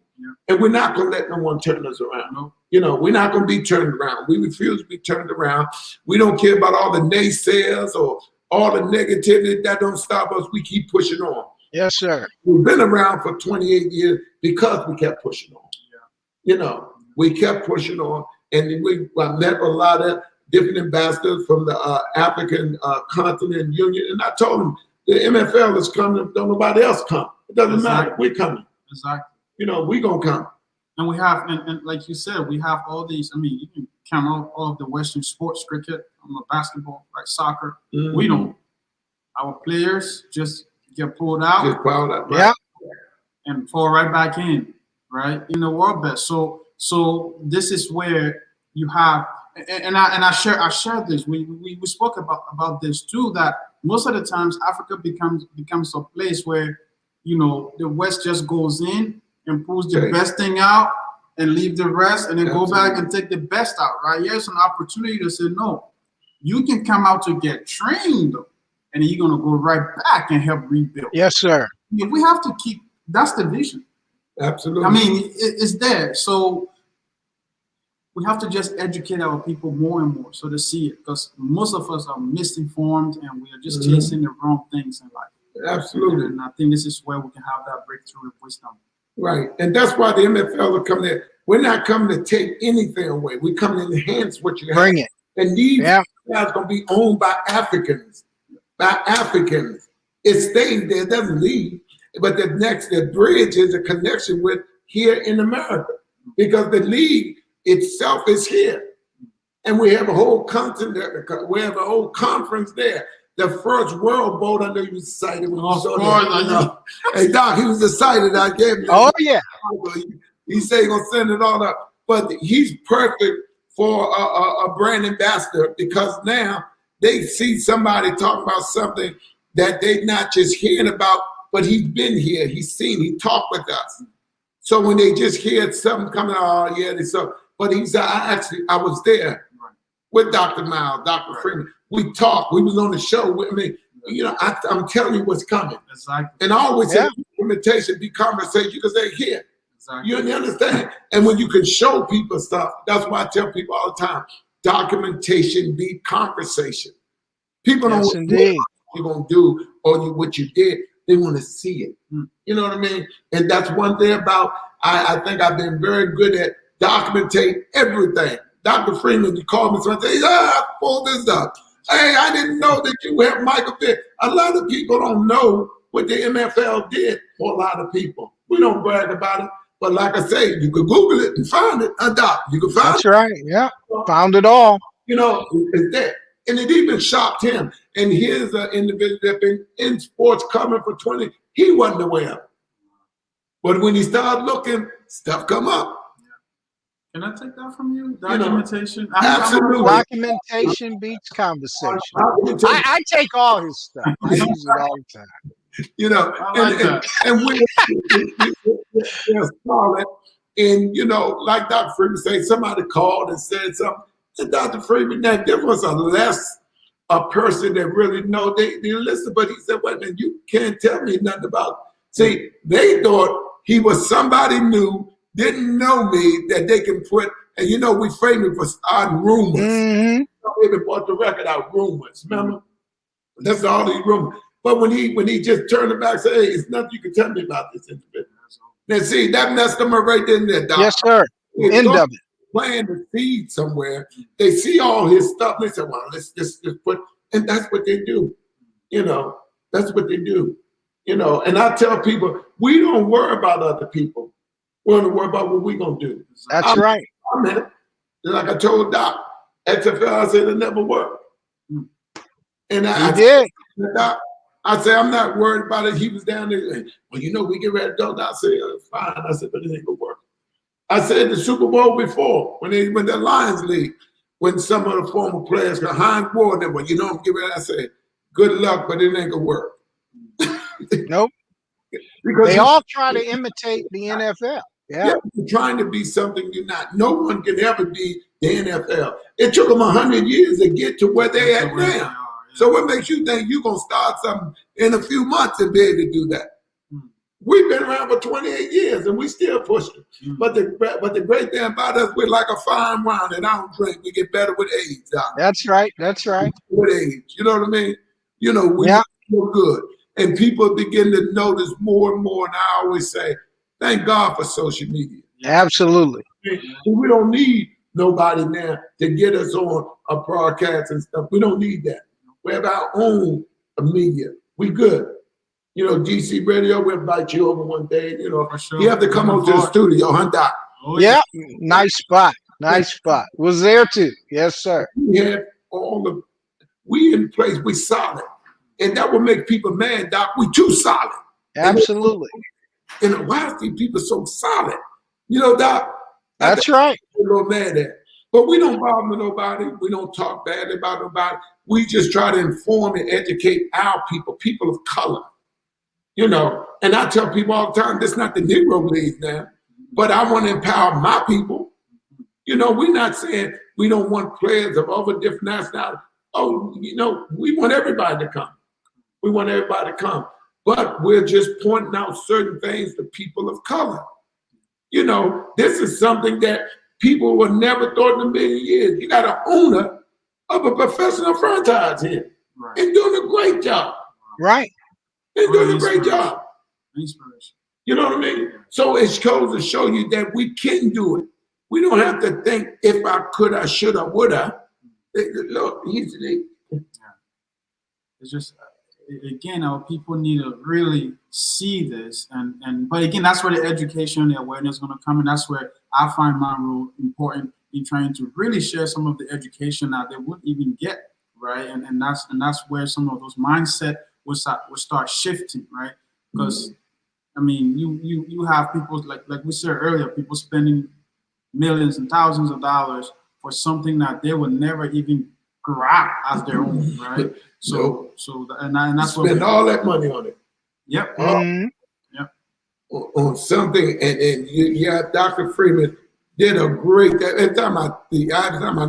And we're not going to let no one turn us around. You know, we're not going to be turned around. We refuse to be turned around. We don't care about all the naysayers or all the negativity. That don't stop us. We keep pushing on. Yes, sir. We've been around for 28 years because we kept pushing on. You know, we kept pushing on. And I met a lot of different ambassadors from the African Continent Union, and I told them the MFL is coming. Don't nobody else come. It doesn't matter. We're coming. Exactly. You know, we gonna come. And we have, and like you said, we have all these. I mean, you can count all of the Western sports: cricket, basketball, right, soccer. Mm-hmm. We don't. Our players just get pulled out. Just pulled out. Right? Yeah. And fall right back in, right, in the world best. So this is where you have, and I share this. We spoke about this too. That most of the times Africa becomes a place where, you know, the West just goes in and pulls the best thing out and leave the rest, and then go back and take the best out. Right? Here's an opportunity to say, no, you can come out to get trained, and then you're gonna go right back and help rebuild. Yes, sir. If we have to keep. That's the vision. Absolutely. I mean, it's there. So we have to just educate our people more and more so to see it, because most of us are misinformed and we are just chasing the wrong things in life. Absolutely. And I think this is where we can have that breakthrough of wisdom. Right. And that's why the MFL are coming there. We're not coming to take anything away. We're coming to enhance what you have. Bring it. And these guys are going to be owned by Africans. By Africans. It stays there. It doesn't leave. But the bridge is a connection with here in America, because the league itself is here. And we have a whole continent, we have a whole conference there. The first World Boat, I know you was excited when you saw that. Hey, Doc, he was excited. I gave him. Oh, yeah. He said he's going to send it all up. But he's perfect for a brand ambassador, because now they see somebody talking about something that they're not just hearing about, but he's been here, he's seen, he talked with us. So when they just hear something coming out, oh yeah, but he said, I was there with Dr. Myles, Dr. Freeman. We talked, we was on the show with me. You know, I'm telling you what's coming. Exactly. And I always say, implementation, be conversation, you can say here. Exactly. You understand? And when you can show people stuff, that's why I tell people all the time, documentation, be conversation. People don't know what you're going to do or what you did. They want to see it. You know what I mean? And that's one thing about, I think I've been very good at documenting everything. Dr. Freeman, you called me and said, I pulled this up. Hey, I didn't know that you had Michael Vick. A lot of people don't know what the MFL did for a lot of people. We don't brag about it. But like I say, you can Google it and find it. Doc, you can find it. That's right. Yeah. Found it all. You know, it's there. And it even shocked him. And here's an individual that been in sports coming for 20, he wasn't aware of it. But when he started looking, stuff come up. Can I take that from you? Documentation? You know, absolutely. Documentation beats conversation. I take all his stuff. I use it all the time. You know, and we're solid. And, you know, like Dr. Freeman said, somebody called and said something. And Dr. Freeman, that there was a person that really know they listen, but he said, wait a minute, you can't tell me nothing about. See, they thought he was somebody new, didn't know me, that they can put, and you know, we famous for starting rumors. Mm-hmm. They even bought the record out, rumors, remember? That's all these rumors. But when he just turned it back and said, hey, it's nothing you can tell me about this individual. Now see, that messed them up right there in there, Doc. Yes, sir. End of it. Playing the seed somewhere, they see all his stuff. They say, well, let's just put, and that's what they do. You know, that's what they do. You know, and I tell people, we don't worry about other people. We're going to worry about what we're going to do. That's right. Like I told Doc, XFL, I said, it never worked. And I did. Doc, I said, I'm not worried about it. He was down there. Well, you know, we get ready to go. I said, fine. I said, but it ain't going to work. I said the Super Bowl before, when the Lions League, when some of the former players got Hines Ward, they went, you know, I said, good luck, but it ain't gonna work. Nope. Because they all try to imitate the NFL. Yeah. You're trying to be something you're not. No one can ever be the NFL. It took them 100 years to get to where they at now. So what makes you think you're gonna start something in a few months and be able to do that? We've been around for 28 years and we still pushing. But the great thing about us, we're like a fine wine that I don't drink. We get better with age, Doc. That's right. That's right. With age. You know what I mean? You know, we feel good. And people begin to notice more and more. And I always say, thank God for social media. Absolutely. We don't need nobody now to get us on a broadcast and stuff. We don't need that. We have our own media. We good. You know, DC Radio, we'll invite you over one day. You know, sure. You have to come over to the studio, huh, Doc? Oh, Yeah, nice spot. Nice spot. Was there too. Yes, sir. We have we in place, we solid. And that will make people mad, Doc. We too solid. Absolutely. And why are these people so solid? You know, Doc. That's right. We're a little mad at. But we don't bother nobody. We don't talk badly about nobody. We just try to inform and educate our people of color. You know, and I tell people all the time, this is not the Negro League now, but I want to empower my people. You know, we're not saying we don't want players of other different nationalities. Oh, you know, we want everybody to come. We want everybody to come. But we're just pointing out certain things to people of color. You know, this is something that people would never thought in a million years. You got an owner of a professional franchise here and doing a great job. Right. They're doing a great job. Inspiration. You know what I mean? So it goes to show you that we can do it. We don't have to think if I could, I should, I would I. Look, easily. Yeah. It's just, again, our people need to really see this. But again, that's where the education, the awareness is going to come. And that's where I find my role important in trying to really share some of the education that they wouldn't even get, right? And that's where some of those mindset will start shifting, right? Because I mean, you have people like we said earlier, people spending millions and thousands of dollars for something that they would never even grab as their own, right? So that's what spend all that money on it. Yep. Yep. On something, and Dr. Freeman did a great. Every time I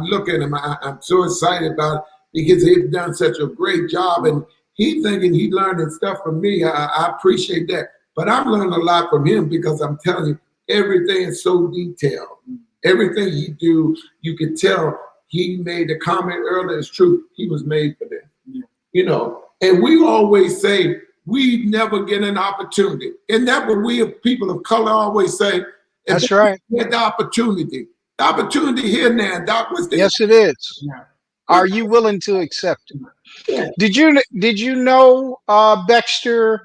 look at him, I'm so excited about it because he's done such a great job, and he thinking he learning stuff from me. I appreciate that. But I'm learning a lot from him because I'm telling you, everything is so detailed. Everything he do, you can tell he made the comment earlier, it's true. He was made for that. Yeah. You know, and we always say we never get an opportunity. And that's what we people of color always say. That's right. Get the opportunity. The opportunity here now, Doc. Yes, it is. Yeah. Are you willing to accept it? Yeah. Did you know, Baxter,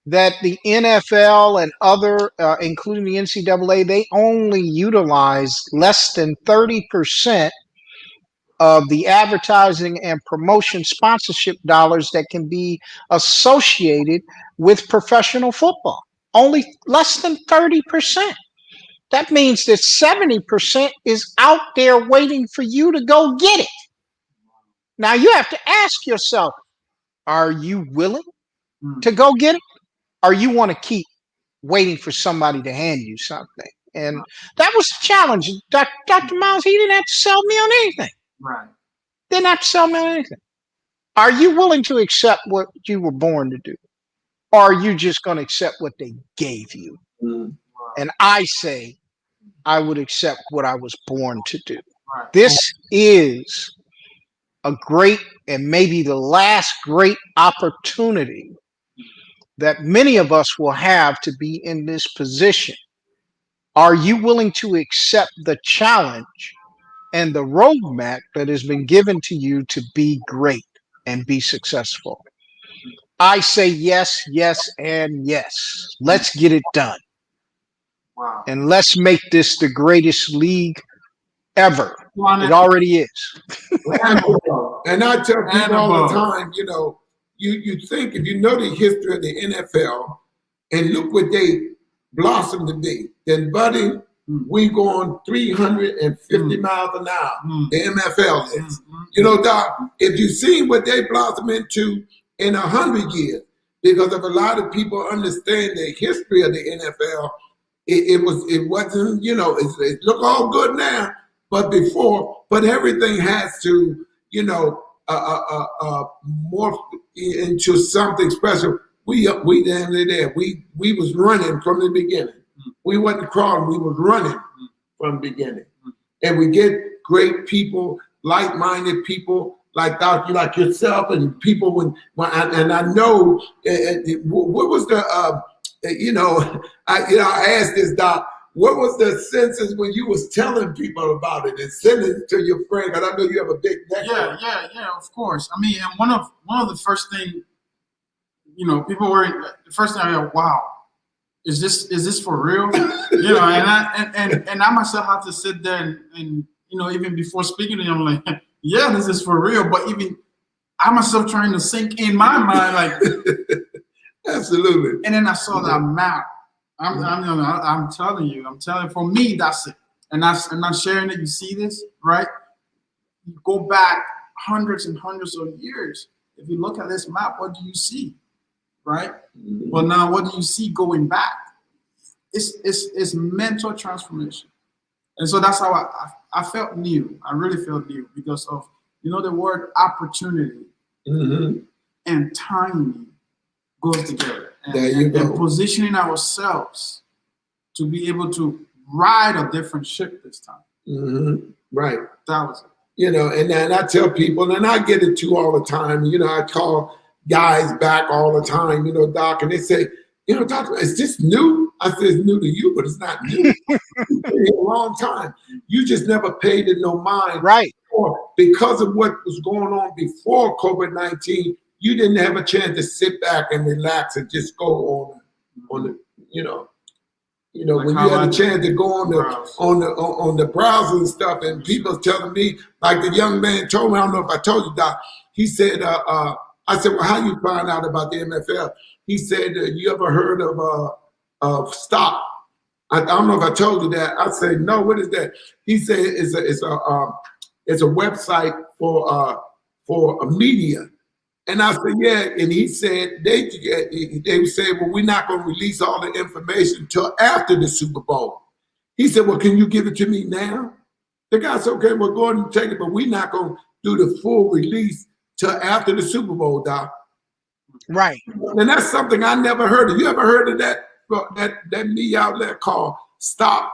that the NFL and other, including the NCAA, they only utilize less than 30% of the advertising and promotion sponsorship dollars that can be associated with professional football? Only less than 30%. That means that 70% is out there waiting for you to go get it. Now you have to ask yourself, are you willing to go get it? Or you want to keep waiting for somebody to hand you something? And that was the challenge. Dr. Myles, he didn't have to sell me on anything. Right. Didn't have to sell me on anything. Are you willing to accept what you were born to do? Or are you just going to accept what they gave you? And I say, I would accept what I was born to do. Right. This is a great and maybe the last great opportunity that many of us will have to be in this position. Are you willing to accept the challenge and the roadmap that has been given to you to be great and be successful? I say yes, yes, and yes. Let's get it done. Wow. And let's make this the greatest league ever. It already is. And I tell people all the time, you know, you think if you know the history of the NFL and look what they blossomed to be, then buddy, we going 350 miles an hour. The MFL is. You know, Doc, if you see what they blossom into in 100 years, because if a lot of people understand the history of the NFL, it wasn't, you know, it look all good now, but before, but everything has to, you know, morph into something special. We damn near there. We was running from the beginning. We wasn't crawling. We was running from the beginning. And we get great people, like-minded people like Doc, like yourself, and people and I know what was the you know I asked this, Doc, what was the senses when you was telling people about it and sending it to your friend? Because I know you have a big network. Yeah, of course. I mean, and one of the first thing, people were the first thing I go, wow, is this for real? And I myself had to sit there and even before speaking to him, I'm like, yeah, this is for real. But even I myself trying to sink in my mind, like, absolutely. And then I saw that map. I'm telling you, for me, that's it. And I'm not sharing it. You see this, right? You go back hundreds and hundreds of years. If you look at this map, what do you see? Right? Well, now what do you see going back? It's mental transformation. And so that's how I felt new. I really felt new because of, the word opportunity and timing goes together. And positioning ourselves to be able to ride a different ship this time. Right. That was it. And then I tell people, and I get it too all the time, I call guys back all the time, Doc, and they say, Doc, is this new? I said, it's new to you, but it's not new. It's been a long time. You just never paid it no mind. Right. Because of what was going on before COVID-19, you didn't have a chance to sit back and relax and just go on the when you had a chance to go on the browser and stuff, and people telling me, like the young man told me, I don't know if I told you, Doc, he said, I said, well, how you find out about the MFL? He said, you ever heard of Stop? I don't know if I told you that. I said, no, what is that? He said, it's a website for a media. And I said, yeah. And he said, they said, well, we're not going to release all the information until after the Super Bowl. He said, well, can you give it to me now? The guy said, okay, well, go ahead and take it, but we're not going to do the full release till after the Super Bowl, Doc. Right. And that's something I never heard of. You ever heard of that media outlet called Stop?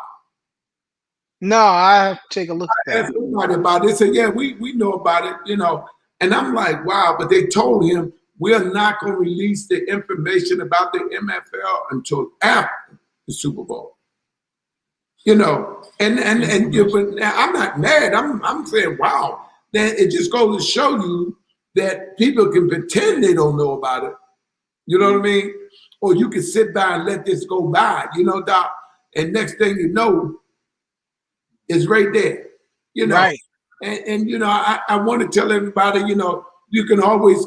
No, I have to take a look at that. I asked somebody about it. They said, yeah, we know about it, And I'm like, wow, but they told him, we're not going to release the information about the MFL until after the Super Bowl. And but I'm not mad. I'm saying, wow. Then it just goes to show you that people can pretend they don't know about it. You know what I mean? Or you can sit by and let this go by, Doc. And next thing you know, it's right there. Right. And I want to tell everybody, you can always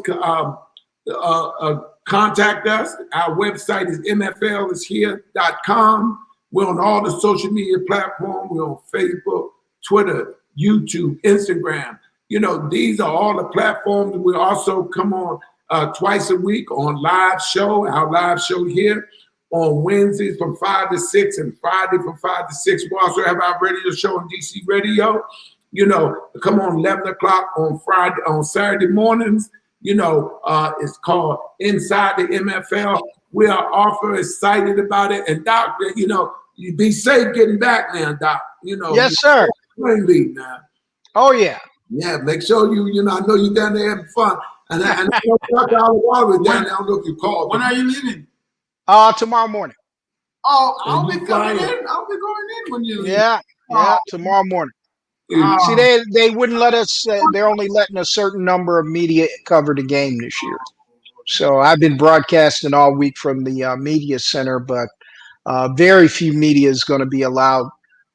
contact us. Our website is mflishere.com. We're on all the social media platforms. We're on Facebook, Twitter, YouTube, Instagram. These are all the platforms. We also come on twice a week on live show, our live show here on Wednesdays from 5 to 6 and Friday from 5 to 6. We also have our radio show on DC Radio. Come on 11 o'clock on Saturday mornings. It's called Inside the MFL. We are awful excited about it. And Doc, you be safe getting back now, Doc. Yes, sir. Now. Oh, yeah. Yeah, make sure I know you're down there having fun. And I know Dr. Alawala was down there. I don't know if you called. When are you leaving? Tomorrow morning. Oh, I'll be coming in. I'll be going in when you leave. Yeah, tomorrow morning. See, they wouldn't let us. They're only letting a certain number of media cover the game this year. So I've been broadcasting all week from the media center, but very few media is going to be allowed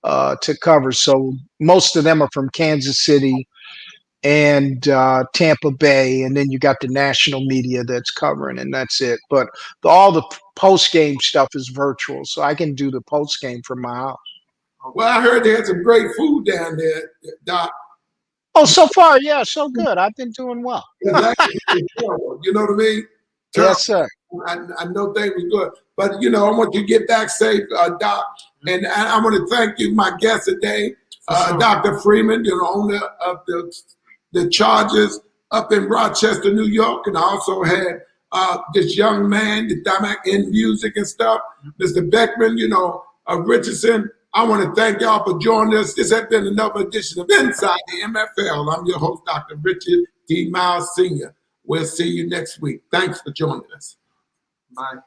to cover. So most of them are from Kansas City and Tampa Bay, and then you got the national media that's covering, and that's it. But all the post-game stuff is virtual, so I can do the post-game from my house. Well, I heard they had some great food down there, Doc. Oh, so far, yeah, so good. I've been doing well. You know what I mean? Yes, sir. I know things were good. But, I want you to get back safe, Doc. And I want to thank you, my guest today, Dr. Freeman, owner of the Chargers up in Rochester, New York. And I also had this young man that in music and stuff, Mr. Beckman, Richardson. I want to thank y'all for joining us. This has been another edition of Inside the MFL. I'm your host, Dr. Richard D. Myles Sr. We'll see you next week. Thanks for joining us. Bye.